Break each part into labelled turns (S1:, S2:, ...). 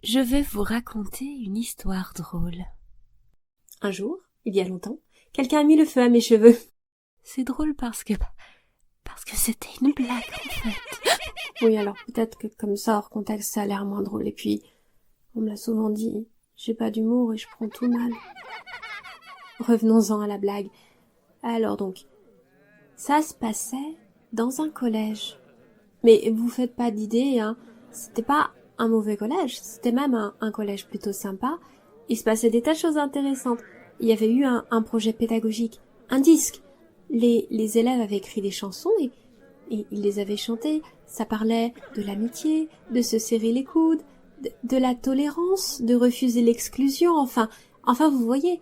S1: je vais vous raconter une histoire drôle.
S2: Un jour, il y a longtemps, quelqu'un a mis le feu à mes cheveux.
S1: C'est drôle parce que c'était une blague, en fait.
S2: Oui, alors peut-être que comme ça, hors contexte, ça a l'air moins drôle. Et puis, on me l'a souvent dit, j'ai pas d'humour et je prends tout mal. Revenons-en à la blague. Alors donc, ça se passait dans un collège. Mais vous faites pas d'idée, hein. C'était pas un mauvais collège, c'était même un collège plutôt sympa. Il se passait des tas de choses intéressantes. Il y avait eu un projet pédagogique, un disque. Les élèves avaient écrit des chansons et ils les avaient chantées. Ça parlait de l'amitié, de se serrer les coudes, de la tolérance, de refuser l'exclusion, enfin vous voyez.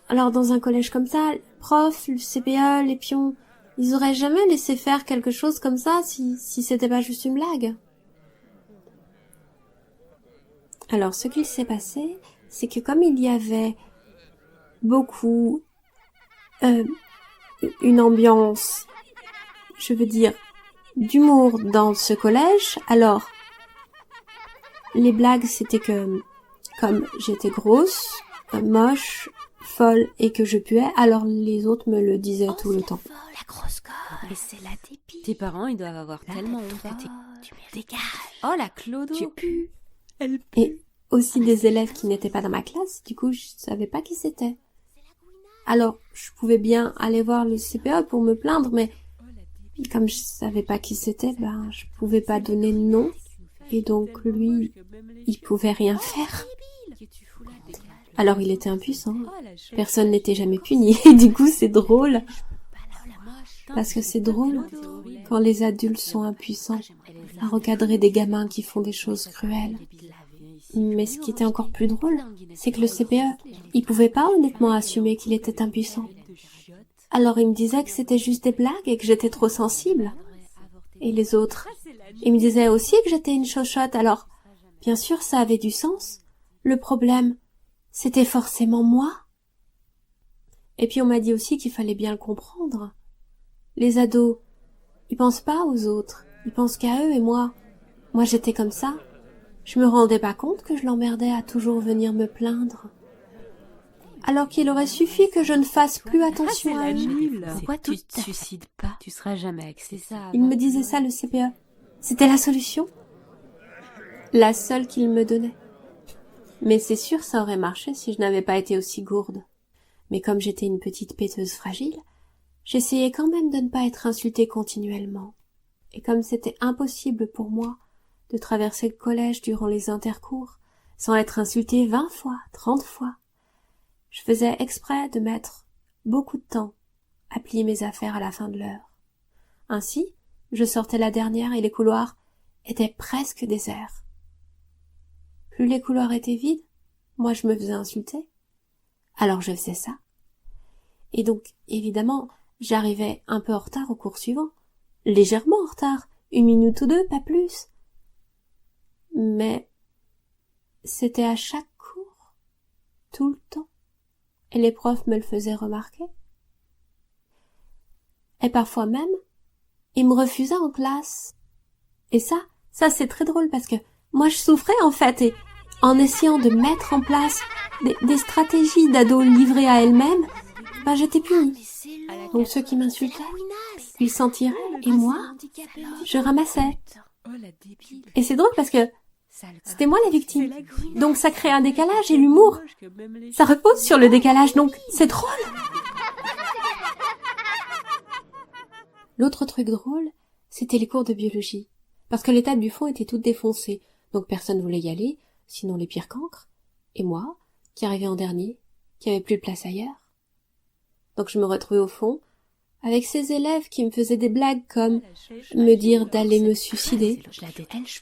S2: Alors dans un collège comme ça, le prof, le CPE, les pions, ils auraient jamais laissé faire quelque chose comme ça si c'était pas juste une blague. Alors ce qu'il s'est passé, c'est que comme il y avait beaucoup une ambiance, je veux dire, d'humour dans ce collège, alors les blagues c'était que comme j'étais grosse, moche, folle et que je puais, alors les autres me le disaient tout le temps.
S1: La grosse conne, et c'est la débile.
S3: Tes parents, ils doivent avoir tellement honte.
S1: Tu dégages.
S3: Oh, la Clodo.
S1: Tu pues. Elle pue.
S2: Et aussi des élèves qui n'étaient pas dans ma classe, du coup je savais pas qui c'était. Alors je pouvais bien aller voir le CPE pour me plaindre, mais comme je savais pas qui c'était, je pouvais pas donner de nom, et donc lui, il pouvait rien faire. Alors il était impuissant. Personne n'était jamais puni. Et du coup, c'est drôle. Parce que c'est drôle quand les adultes sont impuissants à recadrer des gamins qui font des choses cruelles. Mais ce qui était encore plus drôle, c'est que le CPE, il pouvait pas honnêtement assumer qu'il était impuissant. Alors il me disait que c'était juste des blagues et que j'étais trop sensible. Et les autres, ils me disaient aussi que j'étais une chochotte. Alors, bien sûr, ça avait du sens. Le problème, c'était forcément moi. Et puis on m'a dit aussi qu'il fallait bien le comprendre. Les ados, ils pensent pas aux autres, ils pensent qu'à eux et moi j'étais comme ça. Je me rendais pas compte que je l'emmerdais à toujours venir me plaindre. Alors qu'il aurait suffi que je ne fasse plus attention à eux.
S1: Pourquoi tu te
S3: suicides pas? Tu seras jamais axé ça.
S2: Il me disait ça, le CPE. C'était la solution. La seule qu'il me donnait. Mais c'est sûr, ça aurait marché si je n'avais pas été aussi gourde. Mais comme j'étais une petite péteuse fragile, j'essayais quand même de ne pas être insultée continuellement. Et comme c'était impossible pour moi de traverser le collège durant les intercours sans être insultée 20 fois, 30 fois, je faisais exprès de mettre beaucoup de temps à plier mes affaires à la fin de l'heure. Ainsi, je sortais la dernière et les couloirs étaient presque déserts. Plus les couloirs étaient vides, moi je me faisais insulter. Alors je faisais ça. Et donc, évidemment, j'arrivais un peu en retard au cours suivant. Légèrement en retard, 1 minute ou 2, pas plus. Mais c'était à chaque cours, tout le temps. Et les profs me le faisaient remarquer. Et parfois même, ils me refusaient en classe. Et ça c'est très drôle parce que moi je souffrais en fait, et en essayant de mettre en place des stratégies d'ados livrées à elles-mêmes, j'étais punie. Donc ceux qui m'insultaient, ils s'en tiraient, et moi, je ramassais. Et c'est drôle parce que c'était moi la victime. Donc ça crée un décalage, et l'humour, ça repose sur le décalage, donc c'est drôle. L'autre truc drôle, c'était les cours de biologie. Parce que les tables du fond étaient toutes défoncées, donc personne voulait y aller, sinon les pires cancres. Et moi, qui arrivais en dernier, qui avait plus de place ailleurs. Donc je me retrouvais au fond, avec ces élèves qui me faisaient des blagues comme me dire d'aller me suicider.
S1: Je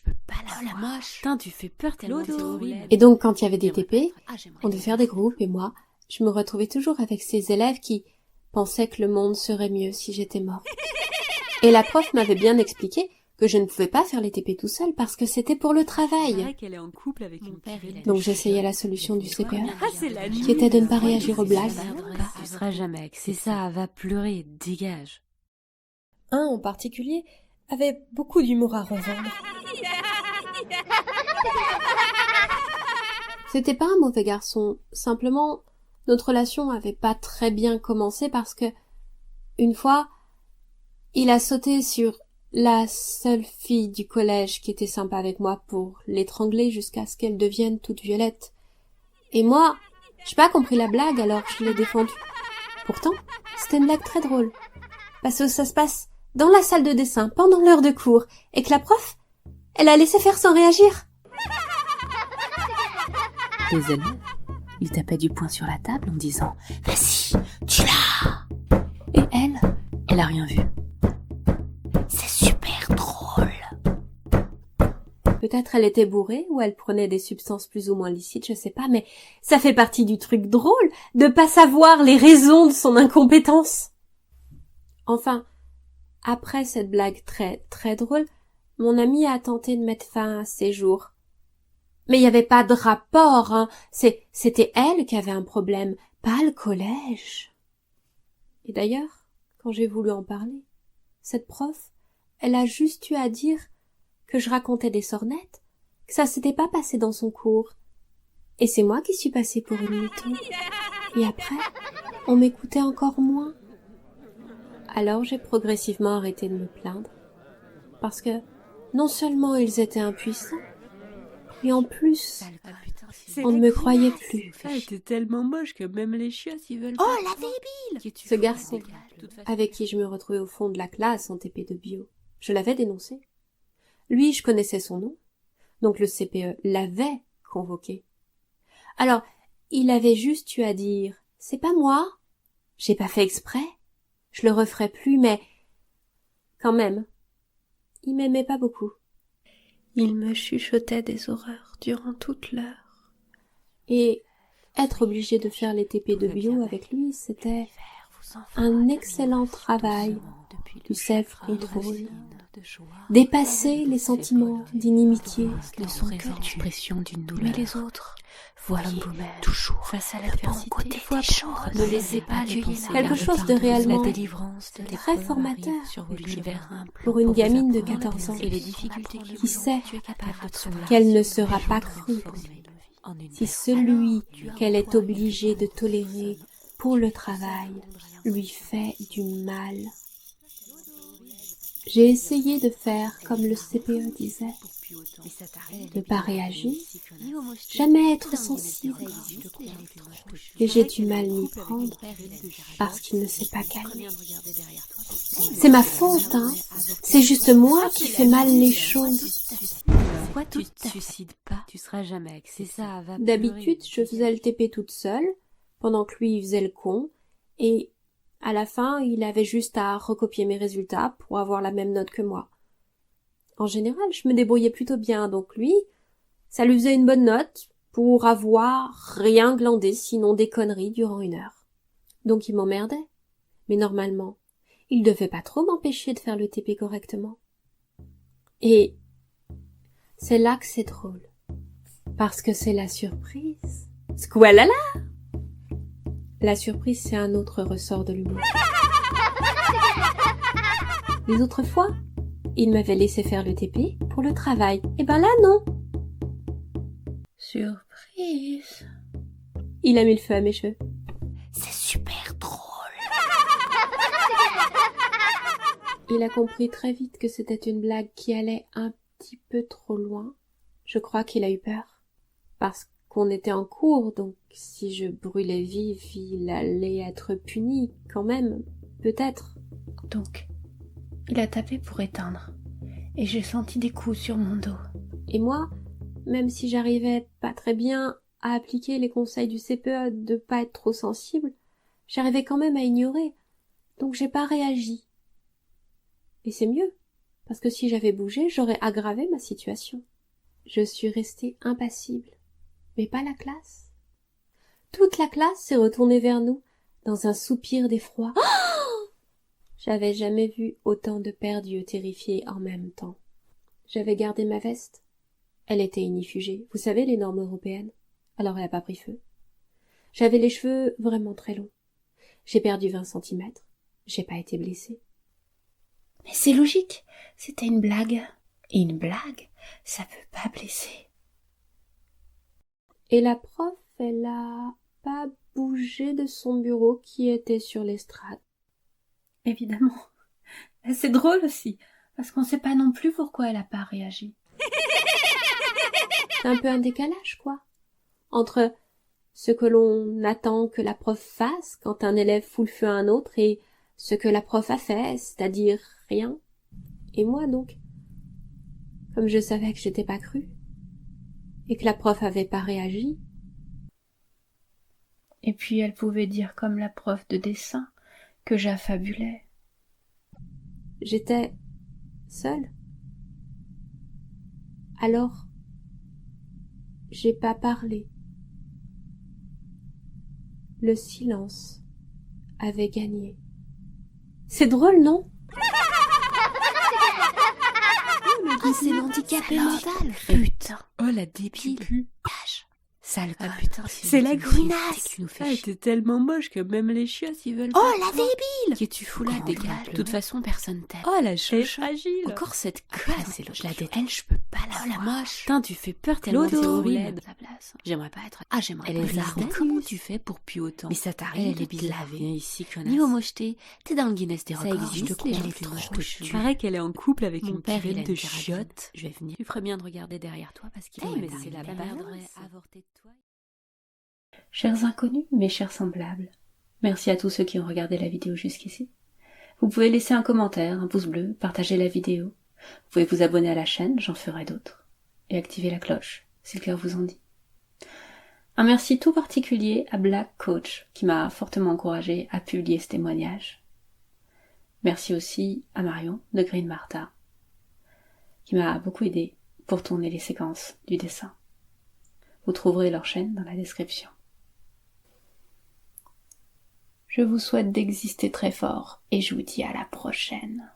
S1: peux pas la voir.
S3: Putain, tu fais peur tellement c'est horrible.
S2: Et donc quand il y avait des TP, on devait faire des groupes, et moi, je me retrouvais toujours avec ces élèves qui pensaient que le monde serait mieux si j'étais morte. Et la prof m'avait bien expliqué que je ne pouvais pas faire les TP tout seul parce que c'était pour le travail.
S3: Qu'elle est en couple avec
S1: Mon père, il a
S2: Donc j'essayais la solution du CPE,
S3: c'est la
S2: qui était de ne pas réagir aux blagues.
S3: Tu seras jamais axé ça. Va pleurer, dégage.
S2: Un en particulier avait beaucoup d'humour à revendre. C'était pas un mauvais garçon, simplement notre relation avait pas très bien commencé parce que, une fois, il a sauté sur la seule fille du collège qui était sympa avec moi pour l'étrangler jusqu'à ce qu'elle devienne toute violette. Et moi, j'ai pas compris la blague, alors je l'ai défendue. Pourtant, c'était une blague très drôle. Parce que ça se passe dans la salle de dessin, pendant l'heure de cours, et que la prof, elle a laissé faire sans réagir.
S1: Les élèves, ils tapaient du poing sur la table en disant « Vas-y, tu l'as !» Et elle a rien vu. C'est super drôle.
S2: Peut-être elle était bourrée ou elle prenait des substances plus ou moins licites, je sais pas, mais ça fait partie du truc drôle de pas savoir les raisons de son incompétence. Enfin, après cette blague très très drôle, mon amie a tenté de mettre fin à ses jours. Mais il n'y avait pas de rapport, hein. C'était elle qui avait un problème, pas le collège. Et d'ailleurs, quand j'ai voulu en parler, cette prof, elle a juste eu à dire que je racontais des sornettes, que ça s'était pas passé dans son cours. Et c'est moi qui suis passée pour une mytho. Et après, on m'écoutait encore moins. Alors j'ai progressivement arrêté de me plaindre. Parce que non seulement ils étaient impuissants, mais en plus, on ne me croyait plus.
S3: Elle était tellement moche que même les chiottes, ils veulent
S1: Oh,
S3: pas
S1: la
S3: prendre.
S1: débile!
S2: Ce garçon, avec qui je me retrouvais au fond de la classe en TP de bio, je l'avais dénoncé. Lui, je connaissais son nom, donc le CPE l'avait convoqué. Alors, il avait juste eu à dire « C'est pas moi, j'ai pas fait exprès, je le referai plus, mais... » Quand même, il m'aimait pas beaucoup. Il me chuchotait des horreurs durant toute l'heure. Et être obligé de faire les TP de bio avec lui, c'était un excellent travail du self-control. Dépasser les sentiments d'inimitié.
S1: De son cœur, l'expression d'une douleur. Mais les autres, voilà vous-même, toujours face à l'adversité, des fois ne laissez pas les pensées
S2: Quelque chose de réellement
S1: la délivrance de
S2: très formateur
S1: l'univers
S2: pour une gamine de 14 ans
S1: et les difficultés
S2: qui sait
S1: qu'elle
S2: qu'elle ne sera pas crue si celui qu'elle est obligée de tolérer pour le travail lui fait du mal. J'ai essayé de faire comme le CPE disait, ne pas réagir, jamais être sensible, et j'ai du mal m'y prendre parce qu'il ne s'est pas calmé. C'est ma faute, hein. C'est juste moi qui fais mal les choses.
S3: Pourquoi tu te suicides pas? Tu seras jamais accepté. C'est ça, va
S2: D'habitude, je faisais le TP toute seule, pendant que lui il faisait le con, et à la fin, il avait juste à recopier mes résultats pour avoir la même note que moi. En général, je me débrouillais plutôt bien, donc lui, ça lui faisait une bonne note pour avoir rien glandé sinon des conneries durant 1 heure. Donc il m'emmerdait. Mais normalement, il devait pas trop m'empêcher de faire le TP correctement. Et c'est là que c'est drôle. Parce que c'est la surprise. Squalala! La surprise, c'est un autre ressort de l'humour. Les autres fois, il m'avait laissé faire le TP pour le travail. Et ben là, non. Surprise. Il a mis le feu à mes cheveux.
S1: C'est super drôle.
S2: Il a compris très vite que c'était une blague qui allait un petit peu trop loin. Je crois qu'il a eu peur. Parce qu'on était en cours, donc si je brûlais vif, il allait être puni, quand même, peut-être.
S1: Donc, il a tapé pour éteindre, et j'ai senti des coups sur mon dos.
S2: Et moi, même si j'arrivais pas très bien à appliquer les conseils du CPE de pas être trop sensible, j'arrivais quand même à ignorer, donc j'ai pas réagi. Et c'est mieux, parce que si j'avais bougé, j'aurais aggravé ma situation. Je suis restée impassible. Mais pas la classe. Toute la classe s'est retournée vers nous, dans un soupir d'effroi. Oh! J'avais jamais vu autant de perdus terrifiés en même temps. J'avais gardé ma veste. Elle était inifugée. Vous savez, les normes européennes. Alors elle n'a pas pris feu. J'avais les cheveux vraiment très longs. J'ai perdu 20 centimètres. J'ai pas été blessée.
S1: Mais c'est logique. C'était une blague. Et une blague, ça peut pas blesser.
S2: Et la prof, elle a pas bougé de son bureau qui était sur l'estrade.
S1: Évidemment. C'est drôle aussi, parce qu'on sait pas non plus pourquoi elle a pas réagi.
S2: C'est un peu un décalage, quoi. Entre ce que l'on attend que la prof fasse quand un élève fout le feu à un autre et ce que la prof a fait, c'est-à-dire rien. Et moi, donc, comme je savais que j'étais pas crue, et que la prof avait pas réagi.
S1: Et puis elle pouvait dire comme la prof de dessin que j'affabulais.
S2: J'étais seule. Alors, j'ai pas parlé. Le silence avait gagné. C'est drôle, non?
S3: Ah, c'est l'handicapé mental.
S1: Putain.
S3: Oh, la débile. Sale
S1: Ah
S3: conne.
S1: putain,
S3: C'est la
S1: gouinasse.
S3: qui nous fait
S1: Ah,
S3: chier.
S1: t'es tellement moche que même les chiottes ils veulent
S3: Oh,
S1: pas.
S3: la débile! Qui tu fous là,
S1: Grande
S3: dégage.
S1: gueule.
S3: De toute façon, personne t'aime.
S1: Oh, la chouchoute.
S3: fragile.
S1: Encore cette
S3: Ah,
S1: conne.
S3: c'est
S1: Je la
S3: l'autre.
S1: déteste.
S3: Elle, je peux pas la
S1: Oh, la
S3: voir.
S1: moche.
S3: Putain, tu fais peur tellement
S1: Clodo.
S3: t'es
S1: Horrible.
S3: horrible. À ta place. J'aimerais pas être. Ah, j'aimerais
S1: Elle
S3: pas
S1: est
S3: être.
S1: zarde.
S3: Comment tu fais pour puer autant?
S1: Mais ça t'arrive
S3: Elle
S1: de
S3: est
S1: te
S3: bizarre.
S1: laver.
S3: Viens ici, connasse.
S1: Niveau
S3: mocheté, t'es dans le Guinness des
S1: Ça
S3: records.
S1: existe,
S3: Je te crois.
S1: elle
S3: Elle
S1: est
S3: est
S1: trop
S3: trop
S1: chou.
S3: chou.
S1: Paraît qu'elle est en couple avec
S3: Mon
S1: une
S3: père, il
S1: cuvette
S3: a
S1: de
S3: une thérapie.
S1: chiottes.
S3: Je vais venir. Tu ferais bien de regarder derrière toi parce qu'il
S1: Eh,
S3: pourrait
S1: mais
S3: t'arriver
S1: c'est la
S3: des
S1: balance.
S3: balades avortées de toi.
S1: Chers inconnus, mes chers semblables, merci à tous ceux qui ont regardé la vidéo jusqu'ici. Vous pouvez laisser un commentaire, un pouce bleu, partager la vidéo. Vous pouvez vous abonner à la chaîne, j'en ferai d'autres. Et activer la cloche, si le cœur vous en dit. Un merci tout particulier à Black Coach, qui m'a fortement encouragé à publier ce témoignage. Merci aussi à Marion de Green Martha, qui m'a beaucoup aidé pour tourner les séquences du dessin. Vous trouverez leur chaîne dans la description. Je vous souhaite d'exister très fort et je vous dis à la prochaine.